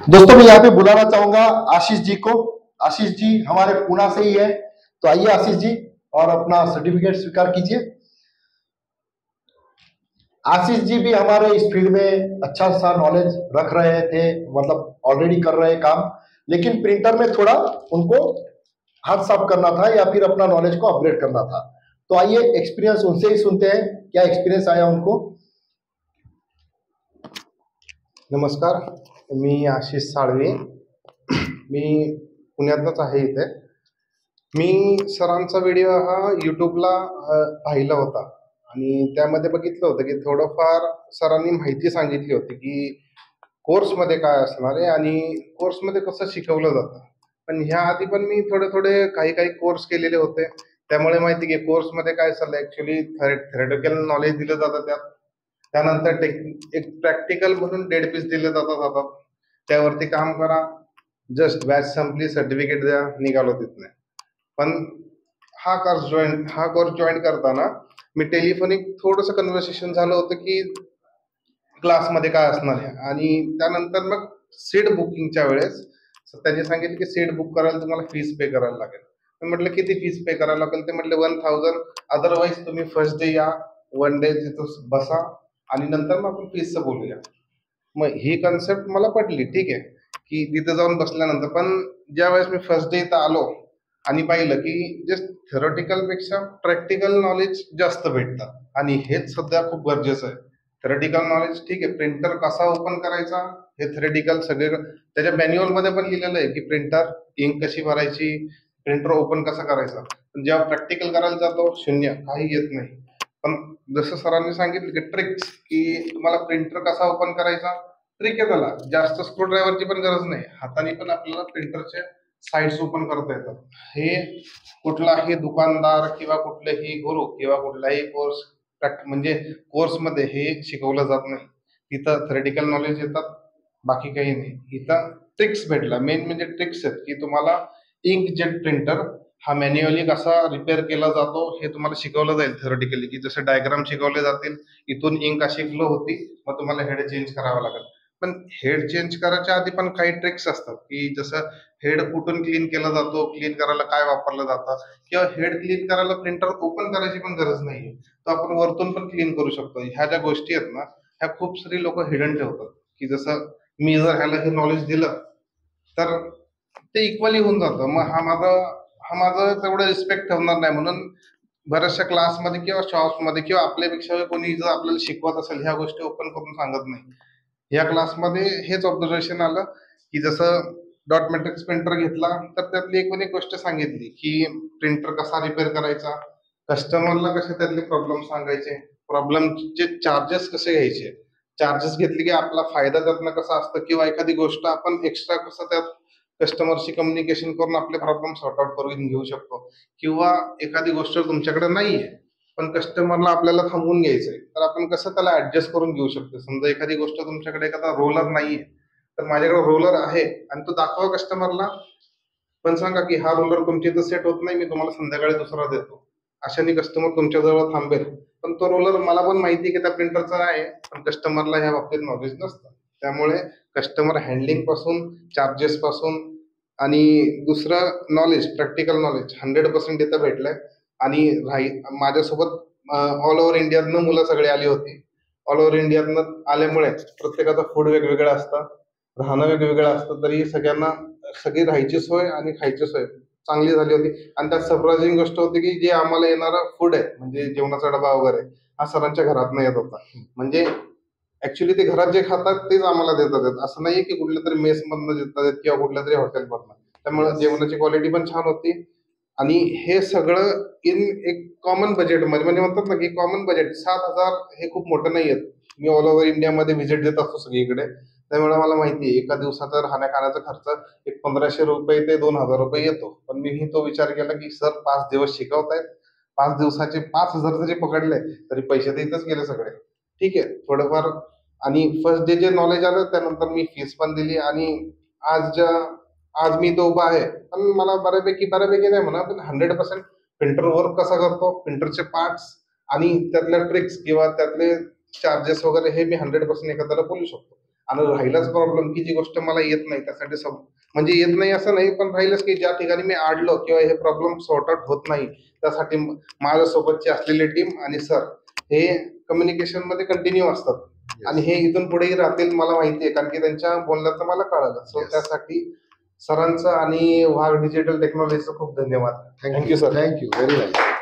दोस्तों मैं यहाँ पे बुलाना चाहूंगा आशीष जी को। आशीष जी हमारे पुणे से ही है, तो आइए आशीष जी और अपना सर्टिफिकेट स्वीकार कीजिए। आशीष जी भी हमारे इस फील्ड में अच्छा सा नॉलेज रख रहे थे, मतलब ऑलरेडी कर रहे काम, लेकिन प्रिंटर में थोड़ा उनको हाथ साफ करना था या फिर अपना नॉलेज को अपग्रेड करना था। तो आइए एक्सपीरियंस उनसे ही सुनते हैं, क्या एक्सपीरियंस आया उनको। नमस्कार, मी आशिष साळवे. मी पुण्यातच आहे. इथे मी सरांचा व्हिडिओ हा यूट्यूबला पाहिला होता आणि त्यामध्ये बघितलं होतं की थोडंफार सरांनी माहिती सांगितली होती की कोर्समध्ये काय असणार आहे आणि कोर्समध्ये कसं शिकवलं जातं. पण ह्या आधी पण मी थोडे काही काही कोर्स केलेले होते, त्यामुळे माहिती की कोर्समध्ये काय चाललं. ॲक्च्युली थेरॅटिकल नॉलेज दिलं जातं त्यानंतर एक प्रॅक्टिकल म्हणून डेड पीस दिले जातात. त्यावरती काम करा, जस्ट बॅच संपली, सर्टिफिकेट द्या, निघालो तिथने. पण हा कोर्स जॉईन करताना मी टेलिफोनिक थोडंसं कन्व्हर्सेशन झालं होतं की क्लासमध्ये काय असणार आहे. आणि त्यानंतर मग सीट बुकिंगच्या वेळेस त्यांनी सांगितलं की सीट बुक करायला तुम्हाला फीस पे करायला लागेल. मी म्हटलं किती फीस पे करायला लागेल. ते म्हटले 1000, अदरवाईज तुम्ही फर्स्ट डे या, 1 डे तिथं बसा आणि नंतर मग आपण फीसचं बोलूया. मग ही कन्सेप्ट मला पटली, ठीक आहे की तिथे जाऊन बसल्यानंतर. पण ज्या वेळेस मी फर्स्ट डे इथं आलो आणि पाहिलं की जस्ट थेरॉटिकल पेक्षा प्रॅक्टिकल नॉलेज जास्त भेटतं आणि हेच सध्या खूप गरजेचं आहे. थेरॉटिकल नॉलेज ठीक आहे, प्रिंटर कसा ओपन करायचा हे थेरॉटिकल सगळे त्याच्या मॅन्युअलमध्ये पण लिहिलेलं आहे की प्रिंटर इंक कशी भरायची, प्रिंटर ओपन कसा करायचा. पण जेव्हा प्रॅक्टिकल करायला जातो शून्य, काही येत नाही. पण जसं सरांनी सांगितलं की ट्रिक्स, की तुम्हाला प्रिंटर कसा ओपन करायचा, ट्रिक आहे त्याला. जास्त स्क्रू ड्रायव्हरची पण गरज नाही, हाताने पण आपल्याला प्रिंटरचे साईड्स ओपन करता येतात. हे कुठलाही दुकानदार किंवा कुठलेही गुरु किंवा कुठलाही कोर्स म्हणजे कोर्समध्ये हे शिकवलं जात नाही. तिथं थेरॅटिकल नॉलेज येतात, बाकी काही नाही. इथं ट्रिक्स भेटला, मेन म्हणजे ट्रिक्स आहेत की तुम्हाला इंकजेट प्रिंटर हा मॅन्युअली कसा रिपेअर केला जातो हे तुम्हाला शिकवलं जाईल थेरॉटिकली, की जसं डायग्राम शिकवले जातील. इथून इंक अशी फ्लो होती, मग तुम्हाला हेड चेंज करावा लागेल. पण हेड चेंज करायच्या आधी पण काही ट्रिक्स असतात की जसं हेड कुठून क्लीन केला जातो, क्लीन करायला काय वापरलं जातं, किंवा हेड क्लीन करायला प्रिंटर ओपन करायची पण गरज नाहीये, तर आपण वरतून पण क्लीन करू शकतो. ह्या ज्या गोष्टी आहेत ना, ह्या खूप सारी लोक हिडन ठेवतात. की जसं मी जर ह्याला हे नॉलेज दिलं तर ते इक्वली होऊन जातं. मग हा माझं तेवढं रिस्पेक्ट ठेवणार नाही. म्हणून बऱ्याचशा क्लासमध्ये किंवा शॉप्समध्ये किंवा आपल्यापेक्षा कोणी जर आपल्याला शिकवत असेल, ह्या गोष्टी ओपन करून सांगत नाही. या क्लासमध्ये हेच ऑब्झर्वेशन आलं की जसं डॉट मॅट्रिक्स प्रिंटर घेतला तर त्यातली एक गोष्ट सांगितली की प्रिंटर कसा रिपेअर करायचा, कस्टमरला कसे त्यातले प्रॉब्लेम सांगायचे, प्रॉब्लेमचे चार्जेस कसे घ्यायचे, चार्जेस घेतले की आपला फायदा त्यातनं कसा असतं, किंवा एखादी गोष्ट आपण एक्स्ट्रा कसं त्यात कस्टमरशी कम्युनिकेशन करून आपले प्रॉब्लेम सॉर्ट आउट करून घेऊ शकतो. किंवा एखादी गोष्ट तुमच्याकडे नाहीये पण कस्टमरला आपल्याला थांबवून घ्यायचंय, तर आपण कसं त्याला ऍडजस्ट करून घेऊ शकतो. समजा एखादी गोष्ट तुमच्याकडे एखादा रोलर नाहीये, तर माझ्याकडे रोलर आहे आणि तो दाखवा कस्टमरला, पण सांगा की हा रोलर तुमच्या इथं सेट होत नाही, मी तुम्हाला संध्याकाळी दुसरा देतो. अशाने कस्टमर तुमच्याजवळ थांबेल. पण तो रोलर मला पण माहिती की त्या प्रिंटरचा आहे, पण कस्टमरला ह्या बाबतीत नॉलेज नसतं. त्यामुळे कस्टमर हँडलिंग पासून, चार्जेस पासून आणि दुसरं नॉलेज, प्रॅक्टिकल नॉलेज 100% इथं भेटलंय. आणि माझ्यासोबत ऑल ओव्हर इंडियातनं मुलं सगळी आली होती. ऑल ओव्हर इंडियातनं आल्यामुळे प्रत्येकाचं फूड वेगवेगळं असतं, राहणं वेगवेगळं असतं, तरी सगळ्यांना सगळी राहायची सोय आणि खायची सोय चांगली झाली होती. आणि त्यात सरप्रायझिंग गोष्ट होती की जे आम्हाला येणारा फूड आहे, म्हणजे जेवणाचा डबा वगैरे, हा सरांच्या घरातनं येत होता. म्हणजे ऍक्च्युली ते घरात जे खातात तेच आम्हाला देतात आहेत. असं नाहीये की कुठल्या तरी मेस मधनं देतात आहेत किंवा कुठल्या तरी हॉटेलमधनं. त्यामुळे जेवणाची क्वालिटी पण छान होती. आणि हे सगळं इन एक कॉमन बजेटमध्ये, म्हणजे म्हणतात ना की कॉमन बजेट 7,000 हे खूप मोठं नाही आहेत. मी ऑल ओव्हर इंडियामध्ये व्हिजिट देत असतो सगळीकडे, त्यामुळे मला माहिती आहे एका दिवसाचा राहण्या खाण्याचा खर्च एक 1,500 रुपये ते 2,000 रुपये येतो. पण मीही तो विचार केला की सर 5 दिवस शिकवतायत, 5 दिवसाचे 5,000 जरी पकडले तरी पैसे तर इथंच गेले सगळे. ठीक आहे, थोडंफार. आणि फर्स्ट डे जे नॉलेज आलं त्यानंतर मी फीस पण दिली. आणि आज मी तो उभा आहे, पण मला बऱ्यापैकी नाही म्हणा, पण 100% प्रिंटर वर्क कसा करतो, प्रिंटरचे पार्ट्स आणि त्यातल्या ट्रिक्स किंवा त्यातले चार्जेस वगैरे हे मी 100% एखाद्याला बोलू शकतो. आणि राहिलाच प्रॉब्लेम की जी गोष्ट मला येत नाही त्यासाठी म्हणजे येत नाही असं नाही, पण राहिलंच की ज्या ठिकाणी मी अडलो किंवा हे प्रॉब्लेम सॉर्ट आउट होत नाही त्यासाठी माझ्यासोबतची असलेली टीम आणि सर हे कम्युनिकेशन मध्ये कंटिन्यू असतात. आणि हे इथून पुढेही राहतील मला माहिती आहे, कारण की त्यांच्या बोलण्याचं मला कळालं. सो त्यासाठी सरांचं आणि वाघ डिजिटल टेक्नॉलॉजीचं खूप धन्यवाद. Thank you sir. Thank you very nice.